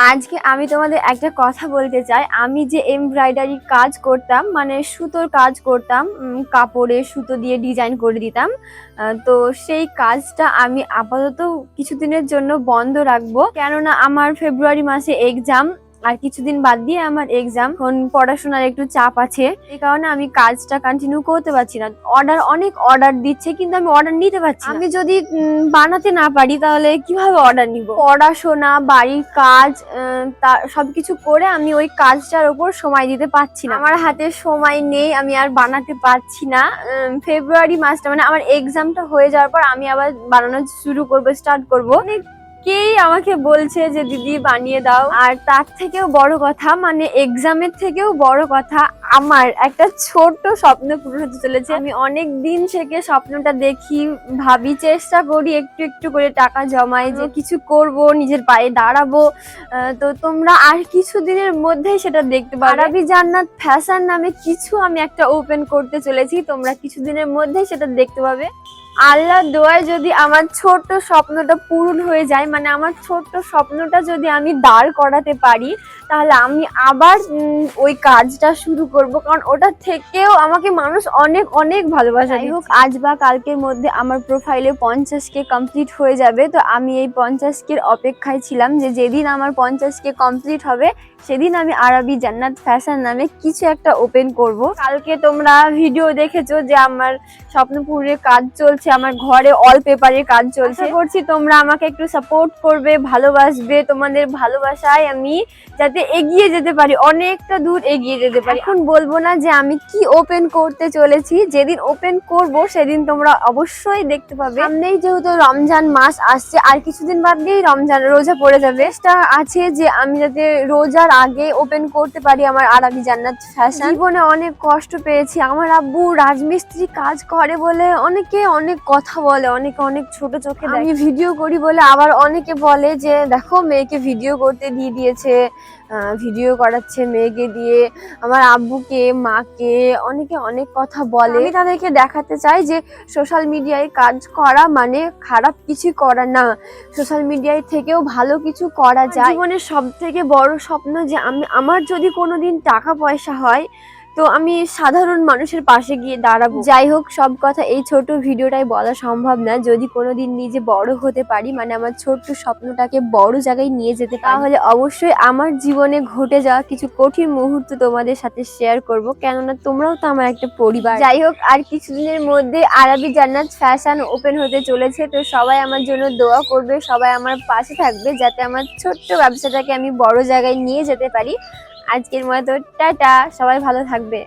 আজকে আমি তোমাদের একটা কথা বলতে চাই। আমি যে এমব্রয়ডারি কাজ করতাম, মানে সুতোর কাজ করতাম, কাপড়ে সুতো দিয়ে ডিজাইন করে দিতাম। তো সেই কাজটা আমি আপাতত কিছুদিনের জন্য বন্ধ রাখবো, কেননা আমার ফেব্রুয়ারি মাসে এক্সাম, আর কিছুদিন বাদ দিয়ে আমার এক্সাম। এখন পড়াশোনার একটু চাপ আছে, এই কারণে আমি কাজটা কন্টিনিউ করতে পারছি না। অনেক অর্ডার দিচ্ছে, কিন্তু আমি অর্ডার নিতে পারছি না। আমি যদি বানাতে না পারি তাহলে কিভাবে অর্ডার নিব? পড়াশোনা, বাড়ির কাজ, সবকিছু করে আমি ওই কাজটার উপর সময় দিতে পারছি না। আমার হাতে সময় নেই, আমি আর বানাতে পারছি না। ফেব্রুয়ারি মাসটা মানে আমার এক্সামটা হয়ে যাওয়ার পর আমি আবার বানানো শুরু করবো, স্টার্ট করবো। কেই আমাকে বলছে যে দিদি বানিয়ে দাও। আর তার থেকেও বড় কথা, মানে এক্সামের থেকেও বড় কথা, আমার একটা ছোট্ট স্বপ্ন পূরণ হতে চলেছে। আমি অনেক দিন থেকে স্বপ্নটা দেখি, ভাবি, চেষ্টা করি একটু একটু করে টাকা জমাই যে কিছু করব, নিজের পায়ে দাঁড়াবো। তো তোমরা আর কিছু দিনের মধ্যেই সেটা দেখতে পাবে। আরাবি জান্নাত ফ্যাশন নামে কিছু আমি একটা ওপেন করতে চলেছি, তোমরা কিছুদিনের মধ্যেই সেটা দেখতে পাবে। আল্লাহর দোয়ায় যদি আমার ছোট্ট স্বপ্নটা পূরণ হয়ে যায়, মানে আমার ছোট্ট স্বপ্নটা যদি আমি দাঁড় করাতে পারি, তাহলে আমি আবার ওই কাজটা শুরু করব, কারণ ওটা থেকেও আমাকে মানুষ অনেক অনেক ভালোবাসে। যাই হোক, আজ বা কালকের মধ্যে আমার প্রোফাইলে 50K কমপ্লিট হয়ে যাবে। তো আমি এই 50K অপেক্ষায় ছিলাম যে যেদিন আমার 50K কমপ্লিট হবে সেদিন আমি আরাবি জান্নাত ফ্যাশন নামে কিছু একটা ওপেন করব। কালকে তোমরা ভিডিও দেখেছো যে আমার স্বপ্নপুরের কাজ চলছে, আমার ঘরে অল পেপারের কাজ চলছে। আশা করছি তোমরা আমাকে একটু সাপোর্ট করবে, ভালোবাসবে। তোমাদের ভালোবাসায় আমি যাতে এগিয়ে যেতে পারি, অনেকটা দূর এগিয়ে যেতে পারি। এখন বলবো না যে আমি কি ওপেন করতে চলেছি, যেদিন ওপেন করব সেদিন তোমরা অবশ্যই দেখতে পাবে। সামনেই যেহেতু রমজান মাস আসছে, আর কিছুদিন বাদ দিয়েই রমজান রোজা পড়ে যাবে। চেষ্টা আছে যে আমি যাতে রোজার আগে ওপেন করতে পারি আমার আরাবি জান্নাত ফ্যাশন। জীবনে অনেক কষ্ট পেয়েছি, আমার আব্বু রাজমিস্ত্রি কাজ করে বলে অনেকে অনেক কথা বলে, অনেকে অনেক ছোট চোখে দেখে। আমি ভিডিও করি বলে আবার অনেকে বলে যে দেখো মেয়েকে ভিডিও করতে দিয়ে দিয়েছে, ভিডিও করাচ্ছে মেয়েকে দিয়ে। আমার আব্বুকে, মাকে অনেকে অনেক কথা বলে। আমি তাদেরকে দেখাতে চাই যে সোশ্যাল মিডিয়ায় কাজ করা মানে খারাপ কিছু করা না, সোশ্যাল মিডিয়ায় থেকেও ভালো কিছু করা যায়। জীবনের সব থেকে বড় স্বপ্ন যে আমার যদি কোনোদিন টাকা পয়সা হয় তো আমি সাধারণ মানুষের পাশে গিয়ে দাঁড়াবো। যাই হোক, সব কথা এই ছোট ভিডিওটাই বলা সম্ভব না। যদি কোনোদিন নিজে বড় হতে পারি, মানে আমার ছোট্ট স্বপ্নটাকে বড় জায়গায় নিয়ে যেতে পারি, তাহলে অবশ্যই আমার জীবনে ঘটে যাওয়া কিছু কঠিন মুহূর্ত তোমাদের সাথে শেয়ার করব, কেননা তোমরাও তো আমার একটা পরিবার। যাই হোক, আর কিছুদিনের মধ্যে আরাবি জান্নাত ফ্যাশন ওপেন হতে চলেছে। তো সবাই আমার জন্য দোয়া করবে, সবাই আমার পাশে থাকবে, যাতে আমার ছোট্ট ব্যবসাটাকে আমি বড় জায়গায় নিয়ে যেতে পারি। আজকের মতো টাটা, সবাই ভালো থাকবে।